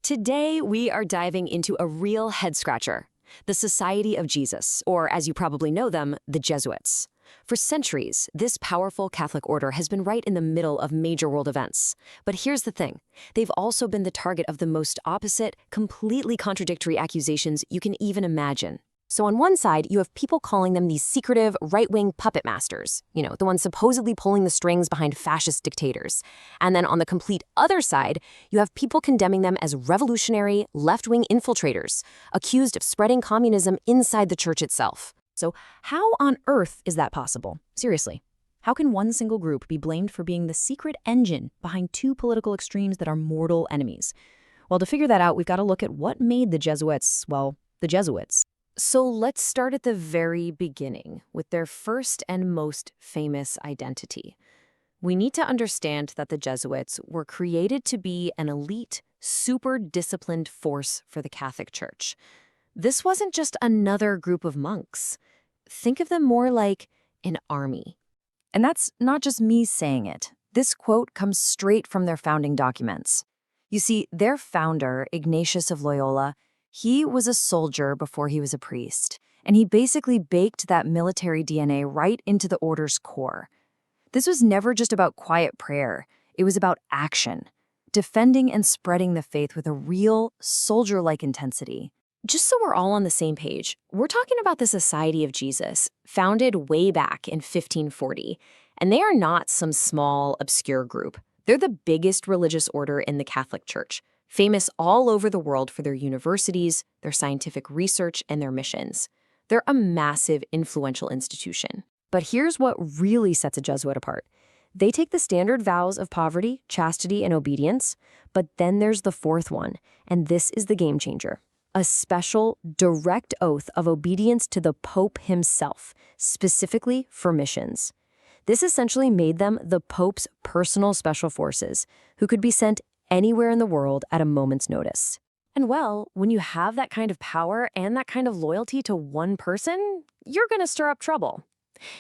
Today, we are diving into a real head-scratcher, the Society of Jesus, or as you probably know them, the Jesuits. For centuries, this powerful Catholic order has been right in the middle of major world events. But here's the thing. They've also been the target of the most opposite, completely contradictory accusations you can even imagine. So on one side, you have people calling them these secretive, right-wing puppet masters, the ones supposedly pulling the strings behind fascist dictators. And then on the complete other side, you have people condemning them as revolutionary, left-wing infiltrators, accused of spreading communism inside the church itself. So how on earth is that possible? Seriously, how can one single group be blamed for being the secret engine behind two political extremes that are mortal enemies? Well, to figure that out, we've got to look at what made the Jesuits, well, the Jesuits. So let's start at the very beginning with their first and most famous identity. We need to understand that the Jesuits were created to be an elite, super disciplined force for the Catholic Church. This wasn't just another group of monks. Think of them more like an army. And that's not just me saying it. This quote comes straight from their founding documents. You see, their founder, Ignatius of Loyola, he was a soldier before he was a priest, and he basically baked that military DNA right into the order's core. This was never just about quiet prayer. It was about action, defending and spreading the faith with a real, soldier-like intensity. Just so we're all on the same page, we're talking about the Society of Jesus, founded way back in 1540, and they are not some small, obscure group. They're the biggest religious order in the Catholic Church, famous all over the world for their universities, their scientific research, and their missions. They're a massive, influential institution. But here's what really sets a Jesuit apart. They take the standard vows of poverty, chastity, and obedience, but then there's the fourth one, and this is the game changer. A special, direct oath of obedience to the Pope himself, specifically for missions. This essentially made them the Pope's personal special forces, who could be sent anywhere in the world at a moment's notice. And well, when you have that kind of power and that kind of loyalty to one person, you're going to stir up trouble.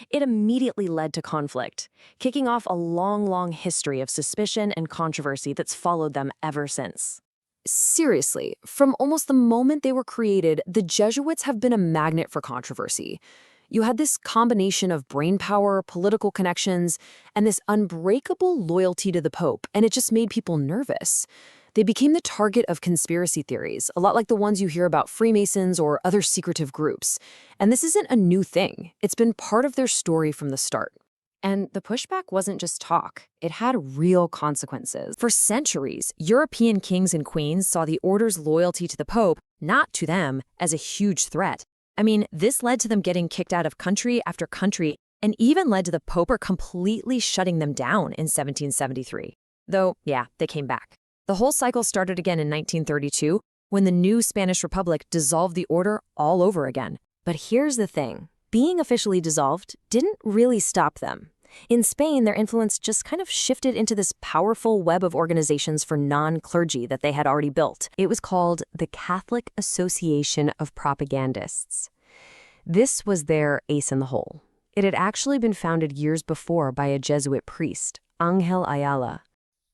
It immediately led to conflict, kicking off a long, long history of suspicion and controversy that's followed them ever since. Seriously, from almost the moment they were created, the Jesuits have been a magnet for controversy. You had this combination of brain power, political connections, and this unbreakable loyalty to the Pope, and it just made people nervous. They became the target of conspiracy theories, a lot like the ones you hear about Freemasons or other secretive groups. And this isn't a new thing. It's been part of their story from the start. And the pushback wasn't just talk. It had real consequences. For centuries, European kings and queens saw the order's loyalty to the Pope, not to them, as a huge threat. I mean, this led to them getting kicked out of country after country, and even led to the Pope completely shutting them down in 1773. Though, yeah, they came back. The whole cycle started again in 1932, when the new Spanish Republic dissolved the order all over again. But here's the thing. Being officially dissolved didn't really stop them. In Spain, their influence just kind of shifted into this powerful web of organizations for non-clergy that they had already built. It was called the Catholic Association of Propagandists. This was their ace in the hole. It had actually been founded years before by a Jesuit priest, Ángel Ayala.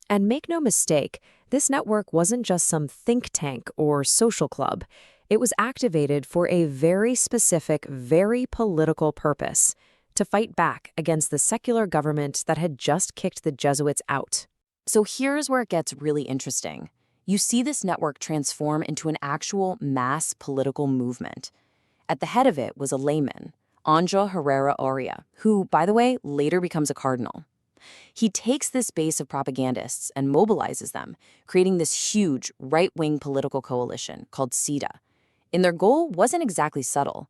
And make no mistake, this network wasn't just some think tank or social club. It was activated for a very specific, very political purpose: to fight back against the secular government that had just kicked the Jesuits out. So here's where it gets really interesting. You see this network transform into an actual mass political movement. At the head of it was a layman, Angel Herrera Oria, who, by the way, later becomes a cardinal. He takes this base of propagandists and mobilizes them, creating this huge right-wing political coalition called CIDA. And their goal wasn't exactly subtle.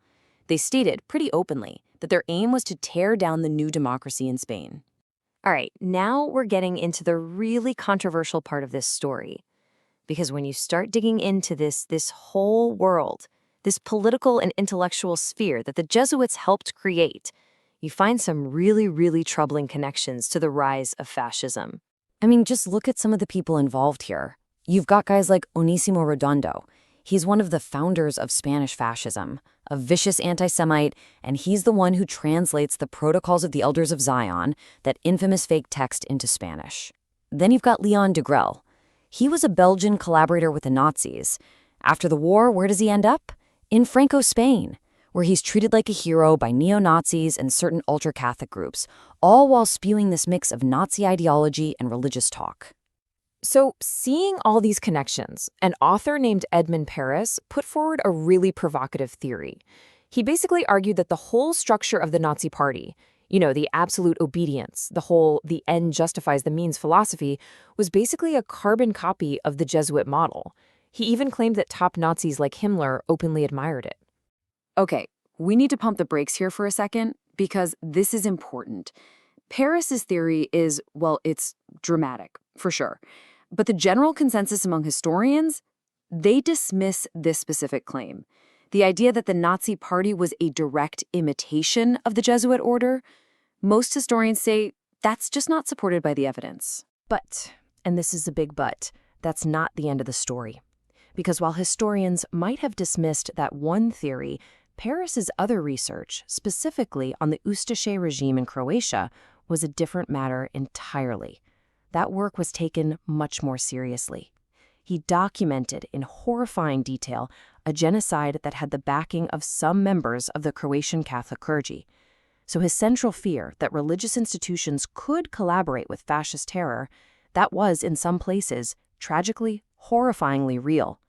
They stated pretty openly that their aim was to tear down the new democracy in Spain. All right, now we're getting into the really controversial part of this story. Because when you start digging into this whole world, this political and intellectual sphere that the Jesuits helped create, you find some really, really troubling connections to the rise of fascism. I mean, just look at some of the people involved here. You've got guys like Onísimo Redondo. He's one of the founders of Spanish fascism, a vicious anti-Semite, and he's the one who translates the Protocols of the Elders of Zion, that infamous fake text, into Spanish. Then you've got Leon de Grelle. He was a Belgian collaborator with the Nazis. After the war, where does he end up? In Franco Spain, where he's treated like a hero by neo-Nazis and certain ultra-Catholic groups, all while spewing this mix of Nazi ideology and religious talk. So, seeing all these connections, an author named Edmund Paris put forward a really provocative theory. He basically argued that the whole structure of the Nazi Party, the absolute obedience, the end justifies the means philosophy, was basically a carbon copy of the Jesuit model. He even claimed that top Nazis like Himmler openly admired it. Okay, we need to pump the brakes here for a second, because this is important. Paris's theory is, well, it's dramatic, for sure. But the general consensus among historians, they dismiss this specific claim. The idea that the Nazi Party was a direct imitation of the Jesuit Order, most historians say that's just not supported by the evidence. But, and this is a big but, that's not the end of the story. Because while historians might have dismissed that one theory, Paris's other research, specifically on the Ustaše regime in Croatia, was a different matter entirely. That work was taken much more seriously. He documented in horrifying detail a genocide that had the backing of some members of the Croatian Catholic clergy. So his central fear that religious institutions could collaborate with fascist terror, that was, in some places, tragically, horrifyingly real.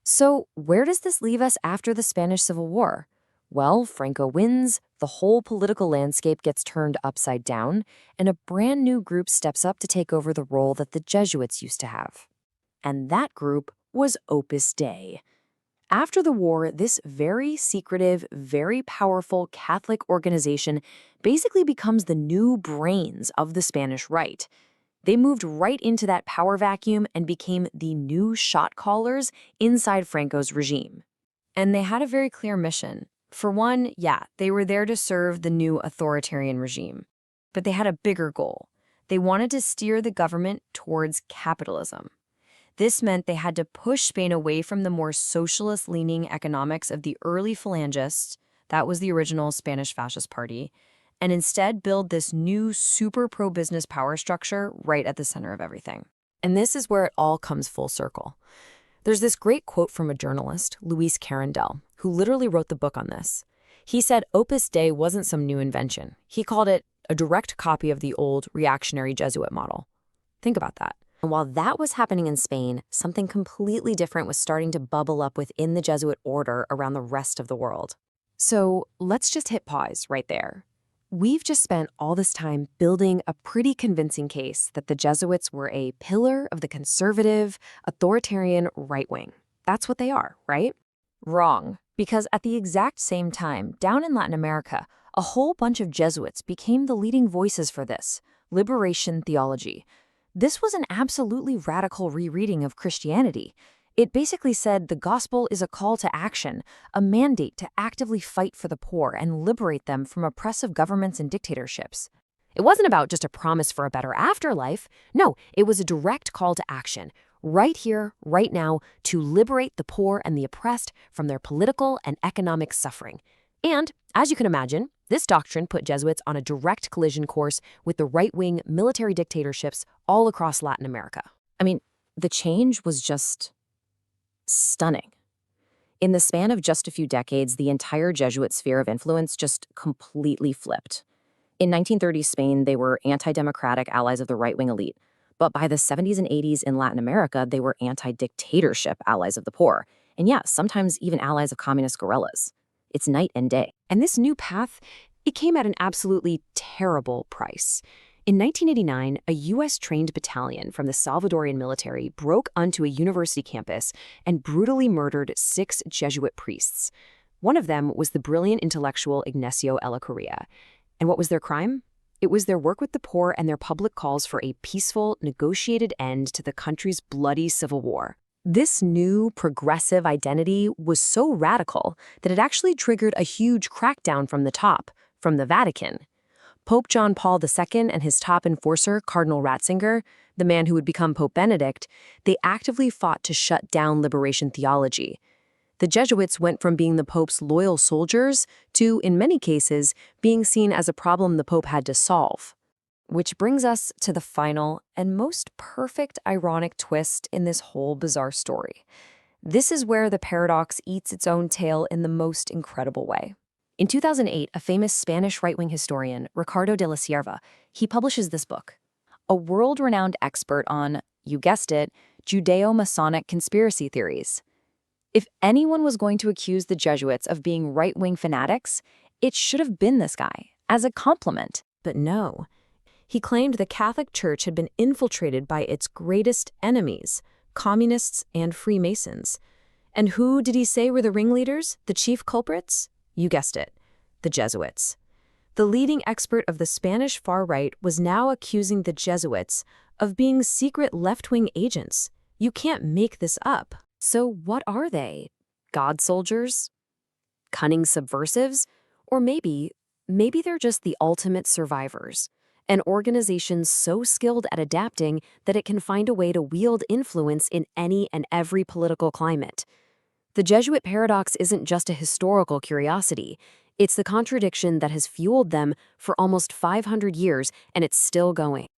So where does this leave us after the Spanish Civil War? Well, Franco wins, the whole political landscape gets turned upside down, and a brand new group steps up to take over the role that the Jesuits used to have. And that group was Opus Dei. After the war, this very secretive, very powerful Catholic organization basically becomes the new brains of the Spanish Right. They moved right into that power vacuum and became the new shot callers inside Franco's regime. And they had a very clear mission. For one, they were there to serve the new authoritarian regime. But they had a bigger goal. They wanted to steer the government towards capitalism. This meant they had to push Spain away from the more socialist-leaning economics of the early Phalangists, that was the original Spanish Fascist Party, and instead build this new super pro-business power structure right at the center of everything. And this is where it all comes full circle. There's this great quote from a journalist, Luis Carandel, who literally wrote the book on this. He said Opus Dei wasn't some new invention. He called it a direct copy of the old reactionary Jesuit model. Think about that. And while that was happening in Spain, something completely different was starting to bubble up within the Jesuit order around the rest of the world. So let's just hit pause right there. We've just spent all this time building a pretty convincing case that the Jesuits were a pillar of the conservative, authoritarian right wing. That's what they are, right? Wrong, because at the exact same time, down in Latin America, a whole bunch of Jesuits became the leading voices for this, Liberation Theology. This was an absolutely radical rereading of Christianity. It basically said the gospel is a call to action, a mandate to actively fight for the poor and liberate them from oppressive governments and dictatorships. It wasn't about just a promise for a better afterlife. No, it was a direct call to action, right here, right now, to liberate the poor and the oppressed from their political and economic suffering. And, as you can imagine, this doctrine put Jesuits on a direct collision course with the right-wing military dictatorships all across Latin America. I mean, the change was just stunning. In the span of just a few decades, the entire Jesuit sphere of influence just completely flipped. In 1930s Spain, they were anti-democratic allies of the right-wing elite. But by the 70s and 80s in Latin America, they were anti-dictatorship allies of the poor. And sometimes even allies of communist guerrillas. It's night and day. And this new path, it came at an absolutely terrible price. In 1989, a U.S.-trained battalion from the Salvadorian military broke onto a university campus and brutally murdered 6 Jesuit priests. One of them was the brilliant intellectual Ignacio Ellacuría. And what was their crime? It was their work with the poor and their public calls for a peaceful, negotiated end to the country's bloody civil war. This new, progressive identity was so radical that it actually triggered a huge crackdown from the top, from the Vatican. Pope John Paul II and his top enforcer, Cardinal Ratzinger, the man who would become Pope Benedict, they actively fought to shut down Liberation Theology. The Jesuits went from being the Pope's loyal soldiers to, in many cases, being seen as a problem the Pope had to solve. Which brings us to the final and most perfect ironic twist in this whole bizarre story. This is where the paradox eats its own tail in the most incredible way. In 2008, a famous Spanish right-wing historian, Ricardo de la Sierva, he publishes this book, a world-renowned expert on, you guessed it, Judeo-Masonic conspiracy theories. If anyone was going to accuse the Jesuits of being right-wing fanatics, it should have been this guy, as a compliment. But no. He claimed the Catholic Church had been infiltrated by its greatest enemies, communists and Freemasons. And who did he say were the ringleaders, the chief culprits? You guessed it, the Jesuits. The leading expert of the Spanish far right was now accusing the Jesuits of being secret left-wing agents. You can't make this up. So what are they? God soldiers? Cunning subversives? Or maybe they're just the ultimate survivors. An organization so skilled at adapting that it can find a way to wield influence in any and every political climate. The Jesuit paradox isn't just a historical curiosity. It's the contradiction that has fueled them for almost 500 years, and it's still going.